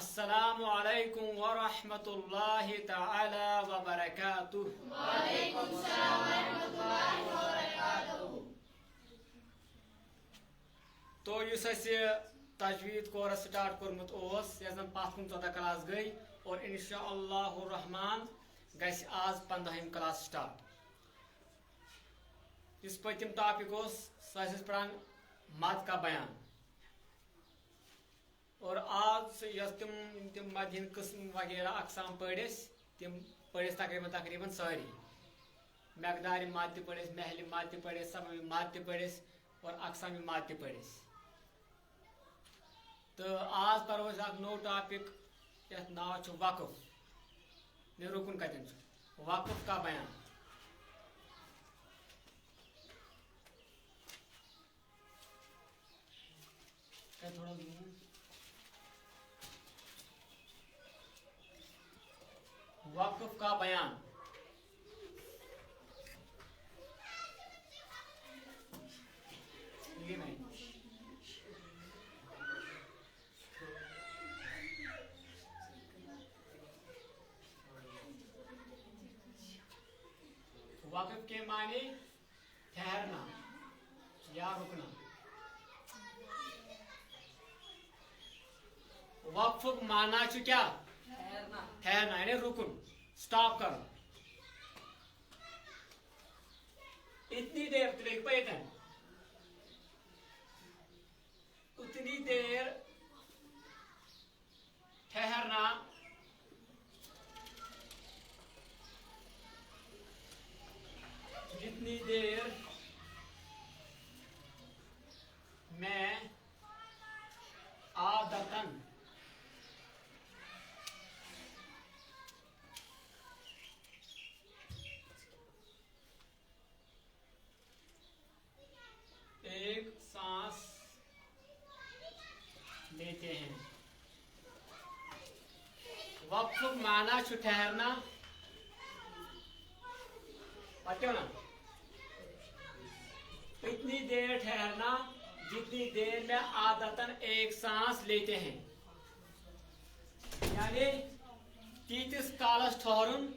السلام علیکم ورحمۃ اللہ تعالی وبرکاتہ. وعلیکم السلام ورحمۃ اللہ وبرکاتہ. تو یس تجوید کورس سٹارٹ کورمت یس زن پتھ کن 14 کلاس گئی اور انشاء اللہ الرحمن گژھِ آز 15 کلاس سٹارٹ. اس پتم ٹاپک سہ پڑھان مد کا بیان اور آج یس تم مد ہند قسم وغیرہ اقسام پڑھس تم پڑھس تقریباً ساری. مقدار مد تہ پڑھس، محل مد تہ پڑھس، سبب مد تہ پڑھس اور اقسام مد تہ پڑھس. تو آج پرو اک نو ٹاپک یتھ ناو چھ وقف. یہ رکن کتن وقف کا بیان. وقف کا بیان. وقف کے معنی ٹھہرنا یا رکنا. وقف معنی چھ کیا؟ ٹھہرنا یعنی رکن، سٹاپ کرنا. اتنی دیر تک پیتن اتنی دیر ٹھہرنا جتنی دیر میں عادتاً ایک سانس لیتے ہیں. وقف معنی چھ ٹھہرنا. پتہ نا اتنی دیر ٹھہرنا جتنی دیر میں عادتاً ایک سانس لیتے ہیں. یعنی تیتس کالس ٹھہرن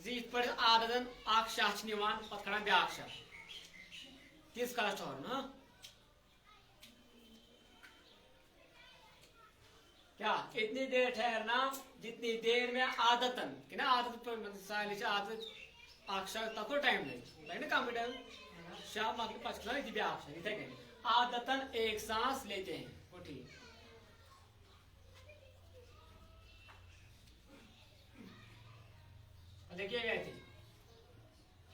زت پہ عادتاً اخ شاہ نوان پتہ کھڑان بیاکھ شاہ تیس کالس ٹھہرن. کیا اتنی دیر ٹھہرنا جتنی دیر میں عادتاً کہ نا عادت سالی عادت اخ شاہ تک ٹائم لگے نا کم ٹائم شاہ مکل پتہ کھڑان یہ بیاکھ شاہ اتھے کن عادتاً ایک سانس لیتے ہیں. وہ ٹھیک. دیکھیے گئے تھے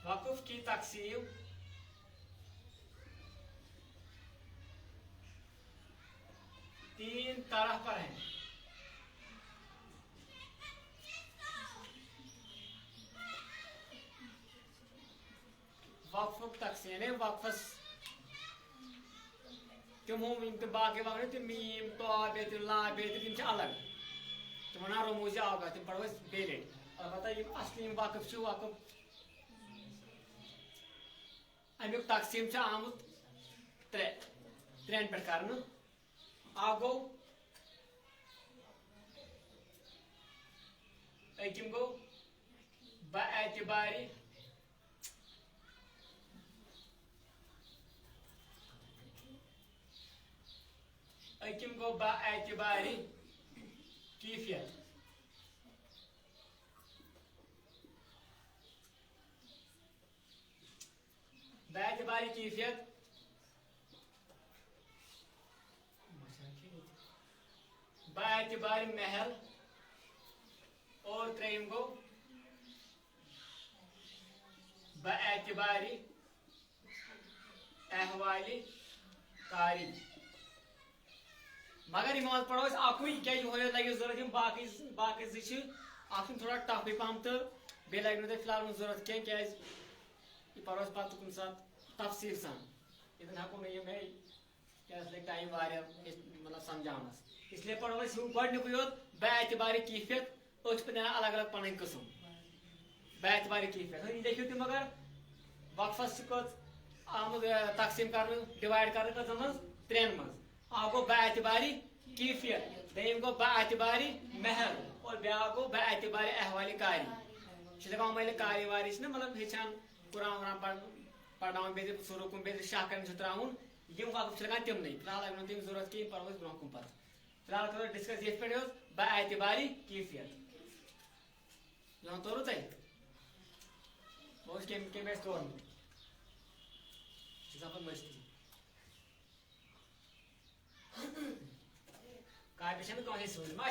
وقف کی تقسیم تین طرح پر ہیں. وقف تقسیم وقفس تم باقی وقت تم میم تو بیت لا بیت تم الگ تم ونان رموزی آگاہ تم پڑھو بیٚیہِ لٹہِ. البتہ یم اصلی وقف چھ وقف امیک تقسیم آمت ترین پہ کرنا. اکھ گو اکم گو باعتباری اکم گو باعتباری کیفیت. باعتباری کیفیت باعتباری محل اور تریم گو باعتباری احوالی کاری. مگر یہ پڑھو اکوئی کیا لگے ضرورت باقی زی اخ تھوڑا ٹف پہم تو بیٚیہِ لگہِ نہٕ تۄہہِ فی الحال ضرورت کینٛہہ کیازِ یہ پڑھو پتہ کُنہِ ساتہٕ تفصیل سان. یتن ہٮ۪کو نہٕ یِم کیٛاہ لگہِ ٹایم واریاہ مطلب سمجھاونس. اس لیے پڑھو گۄڈنیُکُے یوت باعتباری کیفیت. أتھۍ پہ نیران الگ الگ پنٕنۍ قٕسم. باعتباری کیفیت یہ لیکھِو تہِ مگر وقفس کٔژ آمُت تقسیم کرنہٕ ڈِوایڈ کرنہٕ کٔژن منٛز ترٛٮ۪ن منٛز. اکھ گوٚو باعتباری کیفیت دیم گو با اعتباری محل اور بیاا گو با اعتباری احوال کاری دپان ملک کاری واری مطلب ہچان قرآن وران پڑھناون بیتر سورہ کن بیتر شاہ کرن تراؤن یم وقف لگان تمنے فی الحال اگر تم ضرورت کہیں پڑھو برو کن پتہ فی الحال کرو ڈسکس یہ پہ با اعتباری کیفیت یہاں تورو تھی بہت کم تورمت مستی کاپی چھ کہیں سوز ما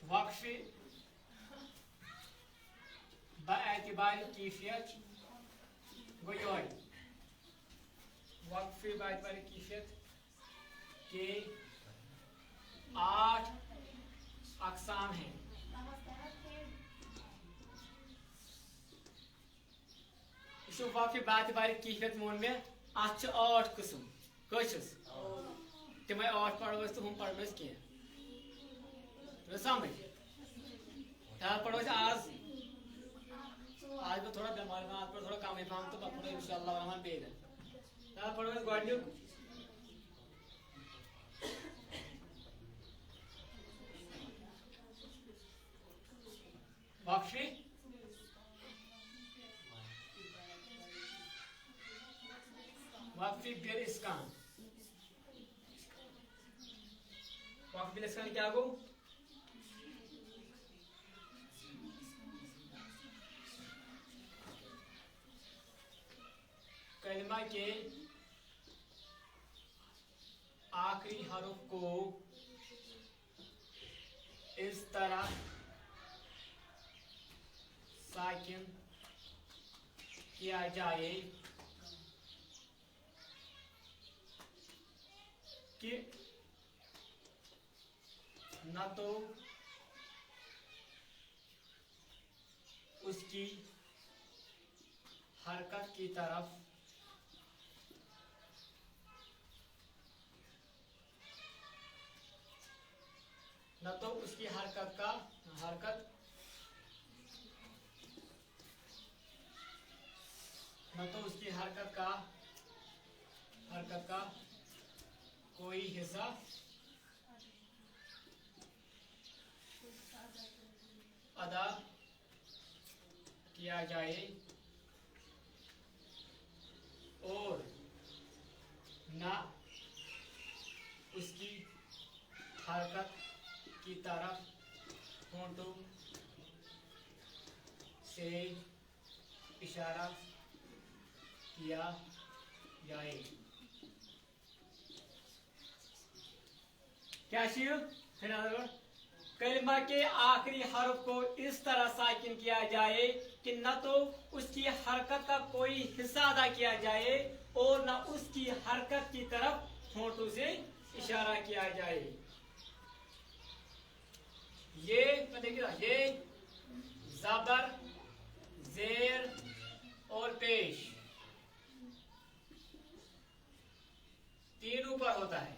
وقفی با اعتبار کیفیت گو یہ وقفی با اعتبار کیفیت کے 8 اقسام ہیں یہ وقفی با اعتبار کیفیت مون میں ات 8 قسم کس تمے 8 پڑھو تو ہم پڑھو کی سمجھ پڑھو آج بہت تھوڑا بیمار میں آج پر تھوڑا کم پہم تو پہ پڑھو انشاء اللہ الرحمن بیٚیہِ پڑھو گۄڈنیُک وقفی وقفی بل اسکان وقفی بل اسکان کیا گو کلمہ کے آخری حرف کو اس طرح ساکن کیا جائے کہ نہ تو اس کی حرکت کی طرف نہ تو اس کی حرکت کا کوئی حصہ ادا کیا جائے اور نہ اس کی حرکت کی طرف ہونٹوں سے اشارہ کیا جائے کیا کلمہ کے آخری حرف کو اس طرح ساکن کیا جائے کہ نہ تو اس کی حرکت کا کوئی حصہ ادا کیا جائے اور نہ اس کی حرکت کی طرف ہونٹوں سے اشارہ کیا جائے یہ زبر زیر اور پیش تینوں پر ہوتا ہے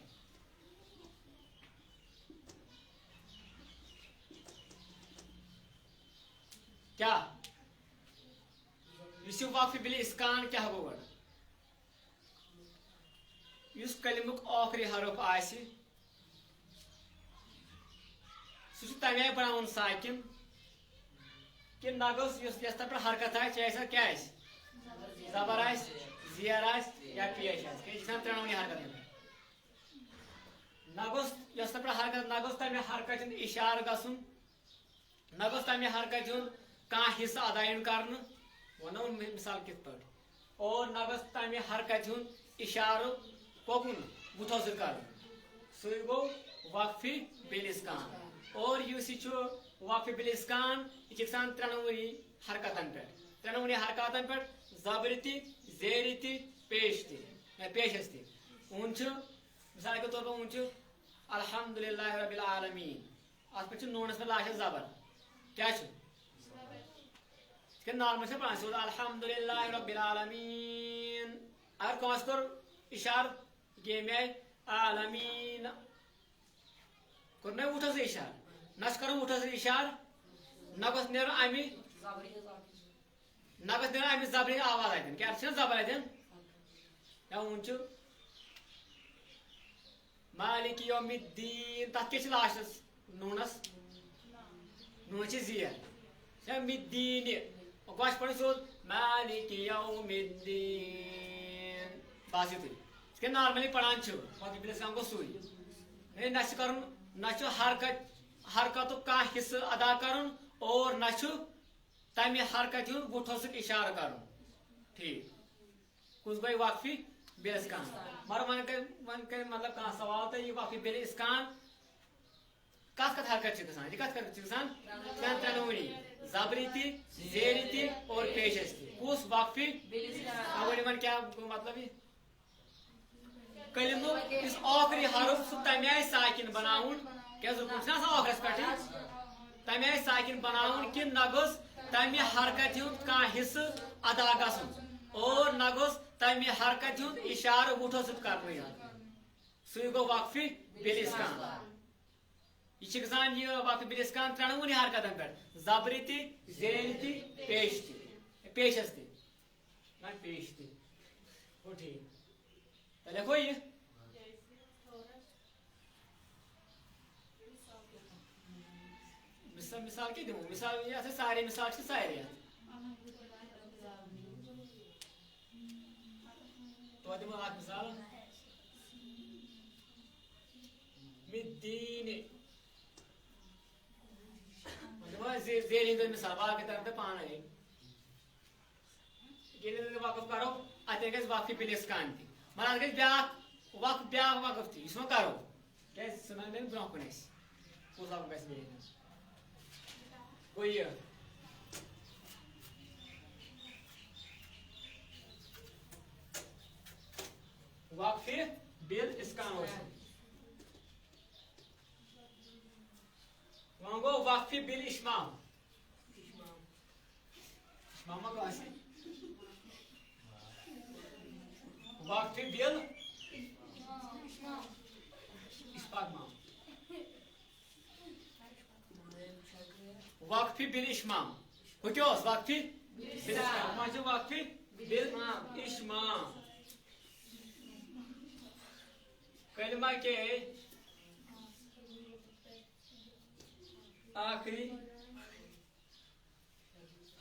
کیا اس وقفی بل اسکان کیا گو اس کلمک آخری حرف آسی سہ تمے بناون ساکن کہ نہ گوس یس تر حرکت آئے چاہے کیا زبر زیر یا پیش ترٛنوٕنی حرکت نہ گوس یس تر حرکت نہ گوس تمے حرکت ہند اشارہ گژھُن نہ گوس تمے حرکت ہند کانٛہہ حصہ ادا کرن ونو مثال کت پٲٹھۍ اور نہ گوس تمے حرکت ہند اشارہ کوکن بُتھو سۭتۍ کرن سُے گوٚو وقفی بل اسکان اور یہ وقفی بل اسکان یہ ترٛنوٕنی حرکتن پہ زبر تہ زیر تہ پیشس تہ اون مثال کے طور پر اون الحمدللہ رب العالمین ات پہ نونس پہ لاشن زبر کیا نارمل سے پڑھان الحمدللہ رب العالمین اگر کانس کور اشارہ گے میں عالمین کور میں وٹھس اشار نہ کرو وٹھس اشار نہ گوس نیرن امی نہ گوس نیرن امی زبری آواز اتن کیا زبر اتن یا ون مالک یوم الدین تک کیا لاسٹس نونس نون زیر الدین گوش پڑھ سیود مالک یوم الدین بس یتھے نارملی پڑھان اسلام گو سوئی نہ کرن نہ حرکت کھانا حصہ ادا کرن اور نہ تمہ حرکت ہند بٹھو سک اشارہ کرن ٹھیک کس گئی وقفی بل اسکان مگر ون کر مطلب کھانا سوال تو یہ وقفی بل اسکان کت کت حرکت گھان یہ کت کت گھان ترین ترونی زبری تہ زیری تہ اور پیشس تہ کس وقفی ون کیا مطلب یہ کلمہ اس آخری حرف سہ تمہ آئی ساکن بناون کیا رکن سے آخرس پہ تمہ آئی ساکن بناون کہ نہ گوس تمہ حرکت ہند کھانا حصہ ادا گھن اور نہ گوس تمہ حرکت ہند اشارہ وٹھو سب کرنے سی گو وقفی بل اسکان یہ گھان یہ وقف بل اسکان ترونی حرکتن پہ زبری تہ زیری تہ پیش تہ پیشس تہ پیش تہ گو ٹھیک لکھو یہ مثال کی دوں مثال یہ سارے مثال سارے تو دمو اخ مثال مدین دمو زیر ہند مثال باقی طرف تو پانے یل وقف کرو اتنے گھس وقف بل اسکان تہ مگر ات گھس بیاکھ وقف تہ یہ کرو کیا سن برو کن کس وقف گھس گو یہ وقف بل اسکان ون گو وقف بل اشمام اشمام وقف بل اشمام وقف بل اشمام وہ کیا وقف بل اشمام وقف بل اشمام کلمہ کے آخری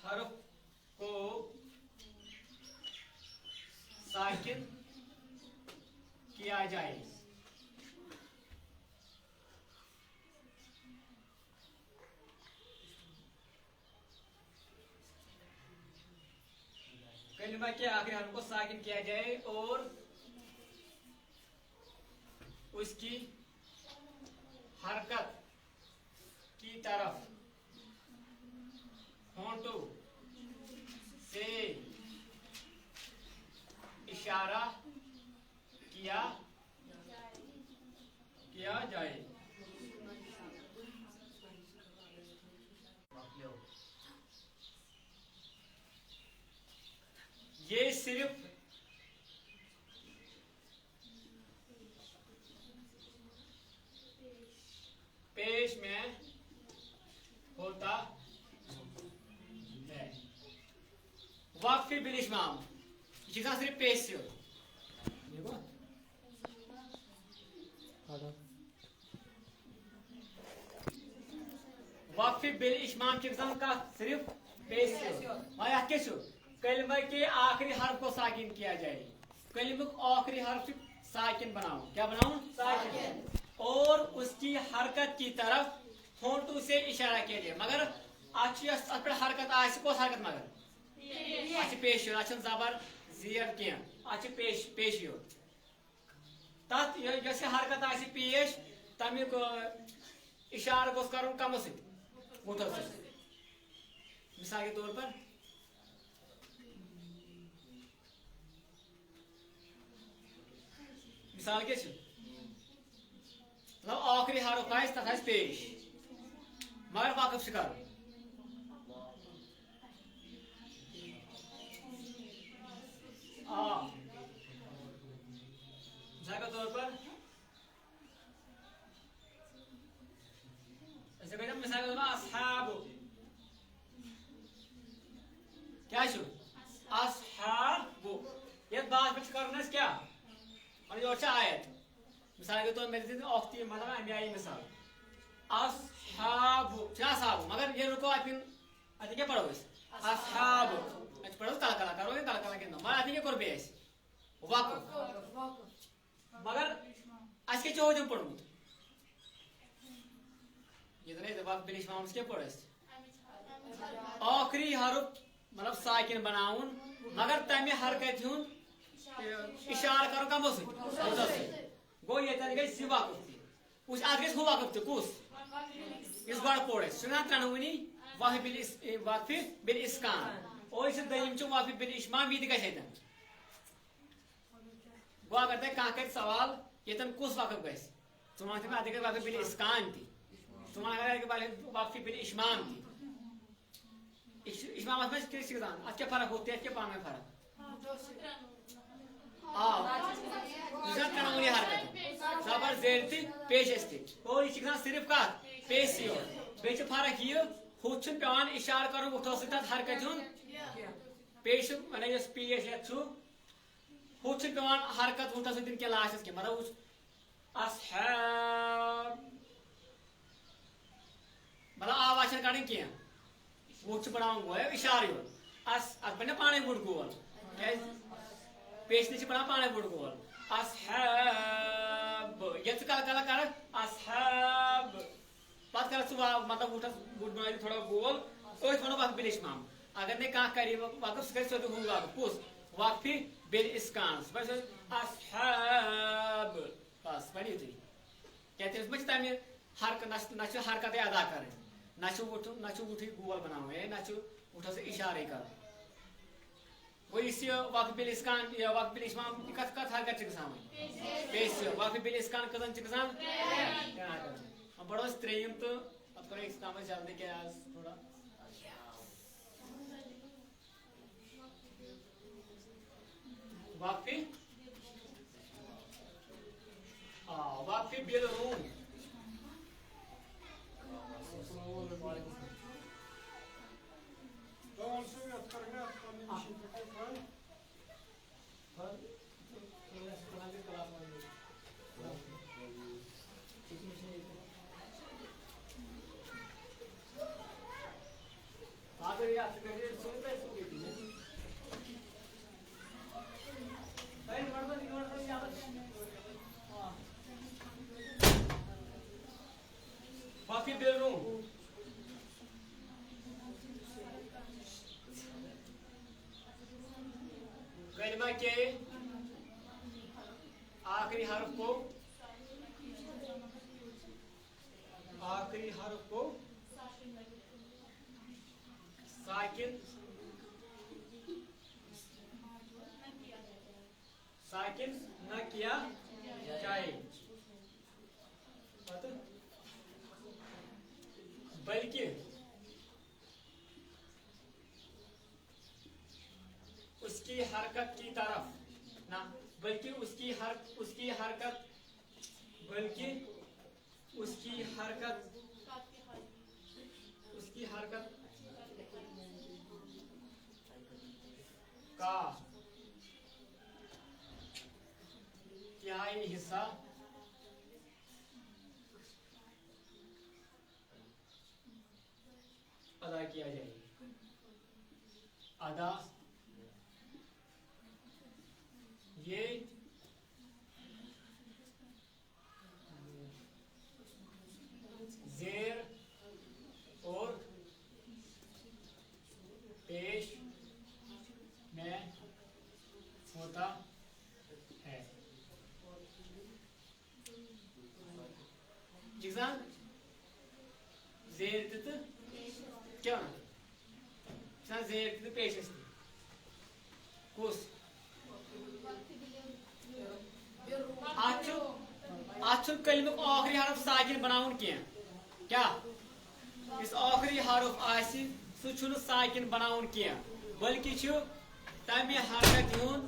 حرف کو ساکن کیا جائے کلمہ کے آخری حرف کو ساکن کیا جائے اور اس کی حرکت کی طرف ہونٹوں سے اشارہ کیا جائے یہ صرف پیش میں ہوتا ہے وقف بل اشمام یہ صرف پیش سے وقف بل اشمام کی صرف پیش سے کلمہ کے آخری حرف کو ساکن کیا جائے کلمہ آخری حرف ساکن بناؤ کیا بناؤ ساکن اور اس کی حرکت کی طرف ہونٹوں سے اشارہ کیا جائے مگر ات پہ حرکت کس حرکت مگر پیش ات زبر زیر کی ات پیش تر یس حرکت پیش تمیک اشارہ گوس کرن کم وٹھو مثال کے طور پر مثال کیا مطلب آخری حرف آس تک پیش مگر وقف سے کرو مثال کے طور پر ایسے کہتے ہیں مثال کے طور پر اصحاب کیا چھو اصحاب یہ بات پہ کرنا کیا اور یہ آیت مثال کے طور پر میرے اوقتی مطلب امی آئی مثال اصحاب کیا صاحب مگر یہ رکو اپن اتنی کیا پڑھو اس اصحاب اچھا پڑھو کلا کلا کرو گے کلا کلا کے مگر اتنی کیا کرو بیس وقف مگر اس کے چوہدم پڑھمت یہ تو نہیں وقف بلیش مامس کیا پڑھو اس آخری حرف مطلب ساکن بناون مگر تمہیں حرکت ہون اشارہ کرو کم سے گو یہ تن گئی سی وقف تھی اس آج گئی ہو وقف تھی کس اس گوڑ پوڑے سنان تنونی وقف بالاسکان اور اس دیم چو وقف بالاشمام وید گئی ہے گو اگر تے کہاں کر سوال یہ تن کس وقف گئی تمہاں تھی میں آدھے وقف بالاسکان تھی تمہاں اگر وقف بالاشمام تھی اشمام میں کس چیز آن کیا فرق ہوتی ہے کیا پانے میں فرق دوسرا تنونی حرکت زبر زیر تھی پیش استی اور یہ چیزاں صرف کا پیش ہو بیچ فرق یہ ہوچن پیوان اشار کرو اٹھو سکتا حرکت ہون پیش میں نے یہ پیش ہے چھو ہوچن پیوان حرکت اٹھو سکتا کے لاشت کے مطلب اصحاب مطلب آواز کرنے کیا وہ بناؤں گو ہے اشارے ہو ات بنے پانے بڑھ گول پیش نیچے بنا پانے بڑھ گول اصحاب یہ تو کلا کلا کر اصحاب بات کر سو مطلب اٹھا بڑھ بنائی تھوڑا گول اوہ بنا وقف بالاشمام اگر نے کہاں کری وقف سکر سو تو ہوگا پوس وقف بالاسکان بس اصحاب بس بنی ہوتی کہتے ہیں اس میں چاہتا ہے نچو حرکت ادا کریں نچو اٹھی گول بناؤ ہے نچو اٹھو سے اشارے کر وہ اسی وقف بالاسکان یا وقف بالاشمام کت کت حرکت چکسان پیش وقف بالاسکان کتن چکسان ہم بڑھو اس تریم تو اب کرو ایک سنامہ جلدی کیا آج تھوڑا وقف وقف بالروم وقف بالروم کلمہ کے آخری حرف کو ساکن نہ کیا جائے بلکہ اس کی حرکت کی طرف نہ بلکہ اس کی حرکت کا تہائی حصہ ادا کیا جائے ادا یہ زیر اور پیش میں ہوتا ہے جگزان زیر تت کیا نا زیر تت پیش است کس آج کلمک آخری حرف ساکن بناؤن کیا اس آخری حرف آسی سو چھن ساکن بناؤن کیا بلکہ چھو تمہ حرکت ہون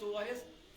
4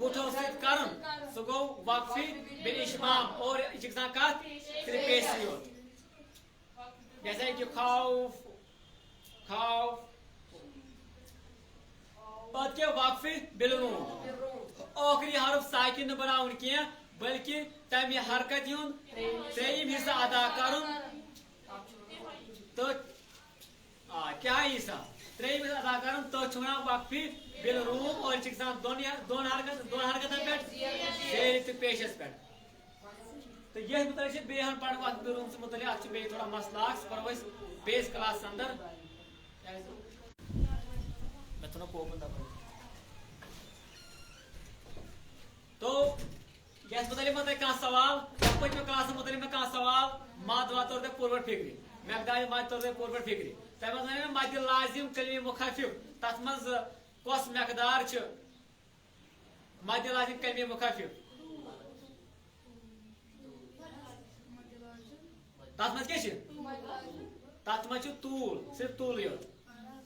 وٹھو سۭتۍ کرُن سُہ گوٚو وقفی بِل اشمام اور یہِ چھِ گژھان کتھ صرف پیشی یوت جیسے کہ خوف خوف پتہٕ کیٛاہ وقفی بِل روٗم ٲخری حرف ساکن نہٕ بناوُن کینٛہہ بلکہ تمہِ حرکت ہُنٛد ترٛیٚیِم حصہٕ ادا کرُن تہٕ کیا ہے حصہ ترٛیٚیِم حصہٕ ادا کرُن تٔتھۍ چھِ ونان وقفی بِل روٗم اور یہِ چھِ گژھان دۄن حرکتن پٮ۪ٹھ زیرِ تہٕ پیشس پٮ۪ٹھ تہٕ یتھ متعلق چھِ بیٚیہِ ہن پرن وقفی بِل روٗم سے متعلق اتھ چھِ بیٚیہِ تھوڑا مسلہٕ اکھ سُہ پرو أسۍ بیٚیِس کلاسس اندر مےٚ تھوٚو نا کوپن دبٲوِتھ تو یتھ متعلق مےٚ تۄہہِ کانٛہہ سوال پٔتمہِ کلاسس متعلق مےٚ کانٛہہ سوال مد واد توٚر تۄہہِ پوٗرٕ پٲٹھۍ فکرِ مقدارِ مد توٚر تۄہہِ پوٗرٕ پٲٹھۍ فکرِ تۄہہِ منٛز ونیو مےٚ مدِ لازم کلمہِ مخفف تتھ منٛز کۄس مقدار چھِ مدِ لازم کلمہِ مخفف تتھ منٛز کیٛاہ چھِ تتھ منٛز چھُ طوٗل صرف طوٗلٕے یوت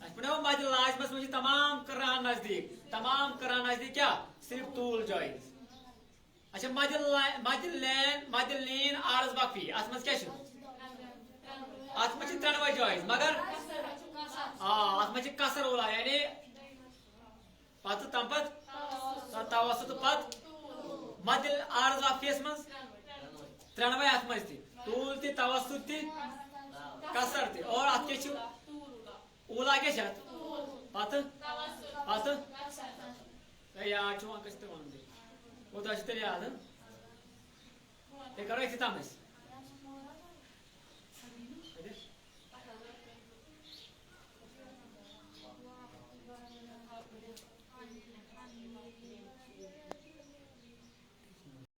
اسہِ پنو مدِ لازمس منٛز چھِ تمام قرآن نزدیٖک کیٛاہ صرف طوٗل جٲیز اچھا مدِ لین عارض وقفی اتھ منٛز کیٛاہ چھُ اتھ منٛز چھِ ترٛٮ۪نوَے جٲیز مگر اتھ منٛز چھِ کسر اولا یعنی پتہٕ تمہِ پتہٕ توسط پتہٕ مدِ عارض وقفیس منٛز ترٛٮ۪نوَے اتھ منٛز تہِ طوٗل تہِ توسط تہِ کسر تہِ اور اتھ کیٛاہ چھُ اولا کیٛاہ چھِ اتھ پتہٕ تۄہہِ یاد چھُ وۄنۍ کٔژِ تہِ ونُن بیٚیہِ کوٗتاہ چھُ تیٚلہِ یاد تیٚلہِ کرو اختتام أسۍ